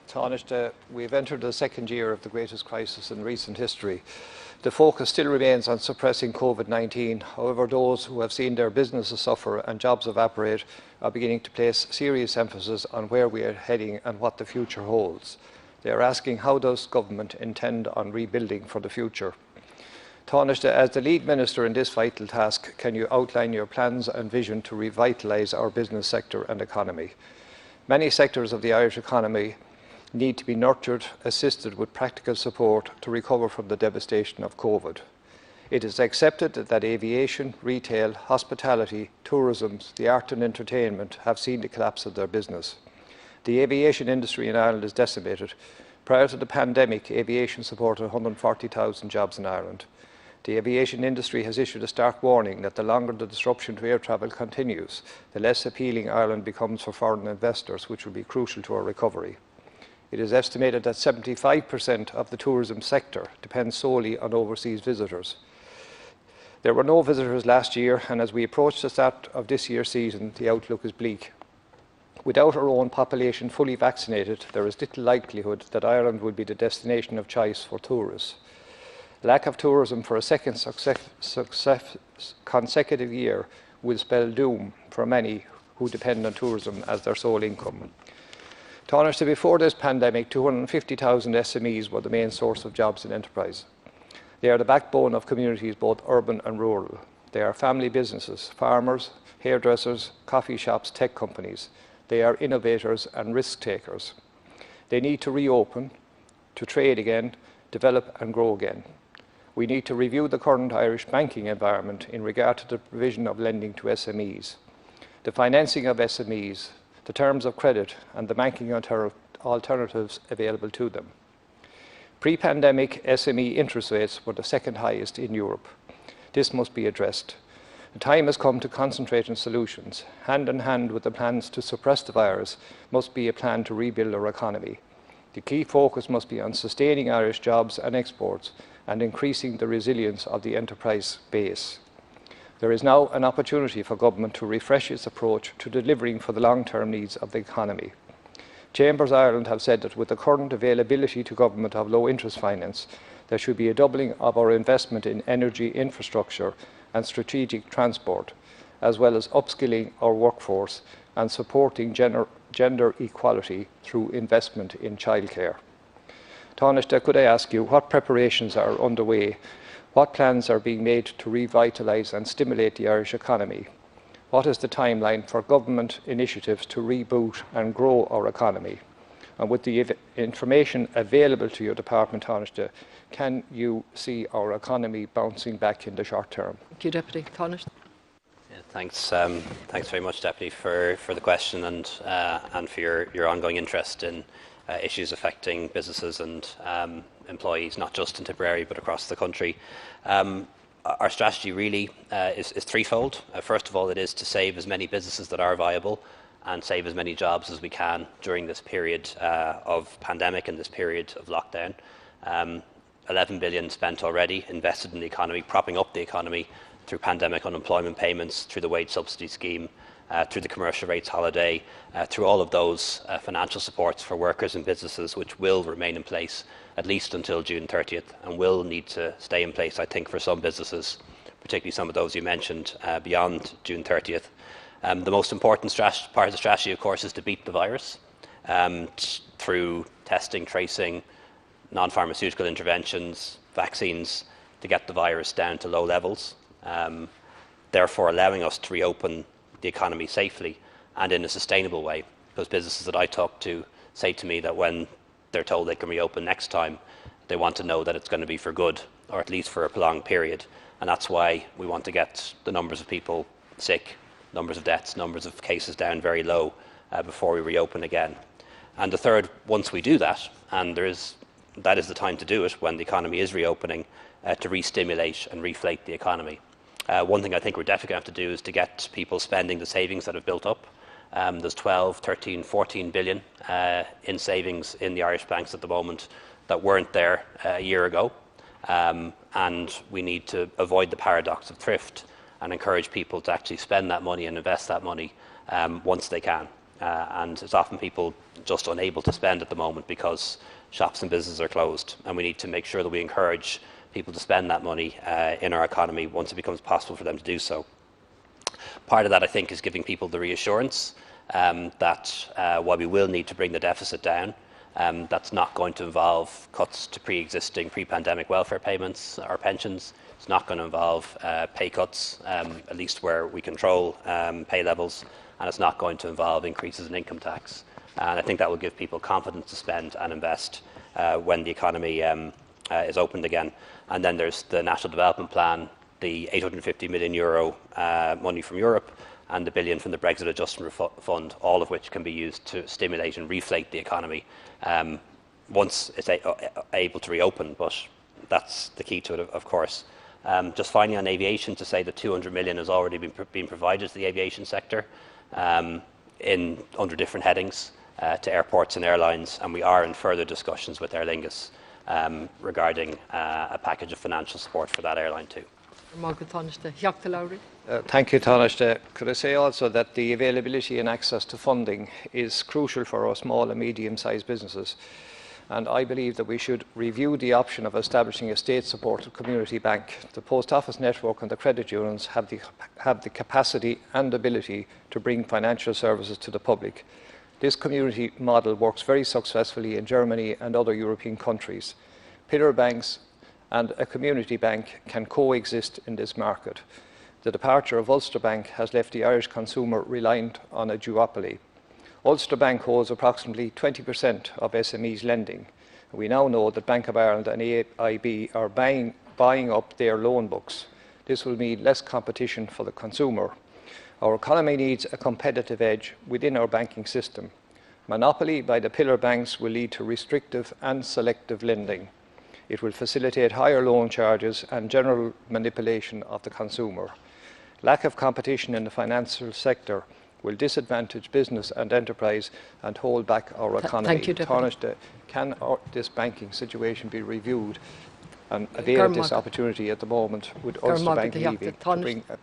Tánaiste, we have entered the second year of the greatest crisis in recent history. The focus still remains on suppressing COVID-19. However, those who have seen their businesses suffer and jobs evaporate are beginning to place serious emphasis on where we are heading and what the future holds. They are asking, how does government intend on rebuilding for the future? Tánaiste, as the lead minister in this vital task, can you outline your plans and vision to revitalise our business sector and economy? Many sectors of the Irish economy need to be nurtured, assisted with practical support to recover from the devastation of COVID. It is accepted that aviation, retail, hospitality, tourism, the art and entertainment have seen the collapse of their business. The aviation industry in Ireland is decimated. Prior to the pandemic, aviation supported 140,000 jobs in Ireland. The aviation industry has issued a stark warning that the longer the disruption to air travel continues, the less appealing Ireland becomes for foreign investors, which will be crucial to our recovery. It is estimated that 75% of the tourism sector depends solely on overseas visitors. There were no visitors last year, and as we approach the start of this year's season, the outlook is bleak. Without our own population fully vaccinated, there is little likelihood that Ireland will be the destination of choice for tourists. Lack of tourism for a second consecutive year will spell doom for many who depend on tourism as their sole income. Tánaiste, before this pandemic, 250,000 SMEs were the main source of jobs in enterprise. They are the backbone of communities both urban and rural. They are family businesses, farmers, hairdressers, coffee shops, tech companies. They are innovators and risk takers. They need to reopen, to trade again, develop and grow again. We need to review the current Irish banking environment in regard to the provision of lending to SMEs, the financing of SMEs, the terms of credit and the banking alternatives available to them. Pre-pandemic SME interest rates were the second highest in Europe. This must be addressed. The time has come to concentrate on solutions. Hand in hand with the plans to suppress the virus must be a plan to rebuild our economy. The key focus must be on sustaining Irish jobs and exports and increasing the resilience of the enterprise base. There is now an opportunity for government to refresh its approach to delivering for the long-term needs of the economy. Chambers Ireland have said that with the current availability to government of low-interest finance, there should be a doubling of our investment in energy infrastructure and strategic transport, as well as upskilling our workforce and supporting gender equality through investment in childcare. Tánaiste, could I ask you, what preparations are underway? What plans are being made to revitalise and stimulate the Irish economy? What is the timeline for government initiatives to reboot and grow our economy? And with the information available to your department, Tánaiste, can you see our economy bouncing back in the short term? Thank you, Deputy. Tánaiste. Yeah, thanks very much, Deputy, for the question and for your ongoing interest in issues affecting businesses and employees, not just in Tipperary but across the country. Our strategy really is threefold. First of all, it is to save as many businesses that are viable and save as many jobs as we can during this period of pandemic and this period of lockdown. 11 billion spent already, invested in the economy, propping up the economy through pandemic unemployment payments, through the wage subsidy scheme, through the commercial rates holiday, through all of those financial supports for workers and businesses, which will remain in place at least until June 30th and will need to stay in place, I think, for some businesses, particularly some of those you mentioned, beyond June 30th. The most important part of the strategy, of course, is to beat the virus through testing, tracing, non-pharmaceutical interventions, vaccines, to get the virus down to low levels, therefore allowing us to reopen the economy safely and in a sustainable way. Those businesses that I talk to say to me that when they're told they can reopen next time, they want to know that it's going to be for good, or at least for a prolonged period. And that's why we want to get the numbers of people sick, numbers of deaths, numbers of cases down very low before we reopen again. And the third, once we do that, and that is the time to do it when the economy is reopening, to re-stimulate and reflate the economy. One thing I think we're definitely going to have to do is to get people spending the savings that have built up. There's 12, 13, 14 billion in savings in the Irish banks at the moment that weren't there a year ago. And we need to avoid the paradox of thrift and encourage people to actually spend that money and invest that money once they can. and it's often people just unable to spend at the moment because shops and businesses are closed, and we need to make sure that we encourage people to spend that money in our economy once it becomes possible for them to do so. Part of that, I think, is giving people the reassurance that while we will need to bring the deficit down, that's not going to involve cuts to pre-existing, pre-pandemic welfare payments or pensions. It's not going to involve pay cuts, at least where we control pay levels, and it's not going to involve increases in income tax. And I think that will give people confidence to spend and invest when the economy is opened again. And then there's the National Development Plan, the €850 million money from Europe, and the billion from the Brexit Adjustment Fund, all of which can be used to stimulate and reflate the economy once it's able to reopen. But that's the key to it, of course. Just finally on aviation, to say that 200 million has already been provided to the aviation sector under different headings to airports and airlines, and we are in further discussions with Aer Lingus regarding a package of financial support for that airline too. Michael Lowry. Thank you, Taoiseach. Could I say also that the availability and access to funding is crucial for our small and medium-sized businesses, and I believe that we should review the option of establishing a state-supported community bank. The post office network and the credit unions have the capacity and ability to bring financial services to the public. This community model works very successfully in Germany and other European countries. Pillar banks and a community bank can coexist in this market. The departure of Ulster Bank has left the Irish consumer reliant on a duopoly. Ulster Bank holds approximately 20% of SMEs lending. We now know that Bank of Ireland and AIB are buying up their loan books. This will mean less competition for the consumer. Our economy needs a competitive edge within our banking system. Monopoly by the pillar banks will lead to restrictive and selective lending. It will facilitate higher loan charges and general manipulation of the consumer. Lack of competition in the financial sector will disadvantage business and enterprise and hold back our economy. Thank you, Deputy. Can this banking situation be reviewed and avail this opportunity at the moment with Ulster Bank leaving to bring a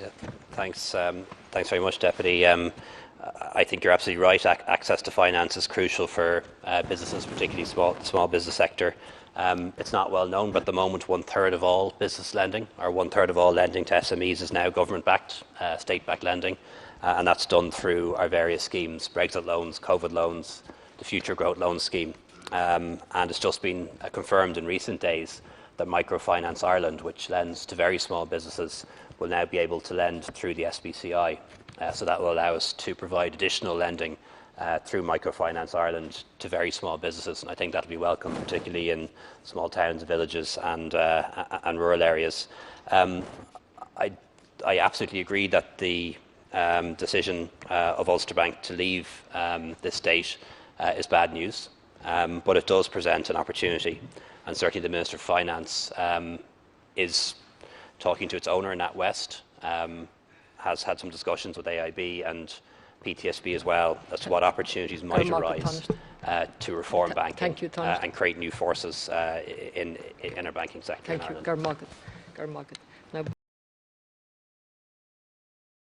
Yeah, thanks very much, Deputy. I think you're absolutely right. Access to finance is crucial for businesses, particularly small business sector. It's not well known, but at the moment 1/3 of all business lending, or 1/3 of all lending to SMEs, is now government-backed, state-backed lending, and that's done through our various schemes: Brexit loans, COVID loans, the Future Growth Loan Scheme, and it's just been confirmed in recent days that Microfinance Ireland, which lends to very small businesses, will now be able to lend through the SBCI. So that will allow us to provide additional lending through Microfinance Ireland to very small businesses, and I think that will be welcome, particularly in small towns, villages and rural areas. I absolutely agree that the decision of Ulster Bank to leave this state is bad news, but it does present an opportunity, and certainly the Minister of Finance is talking to its owner, NatWest, has had some discussions with AIB and PTSB as well as to what opportunities might arise to reform banking and create new forces in our banking sector in Ireland. Thank you.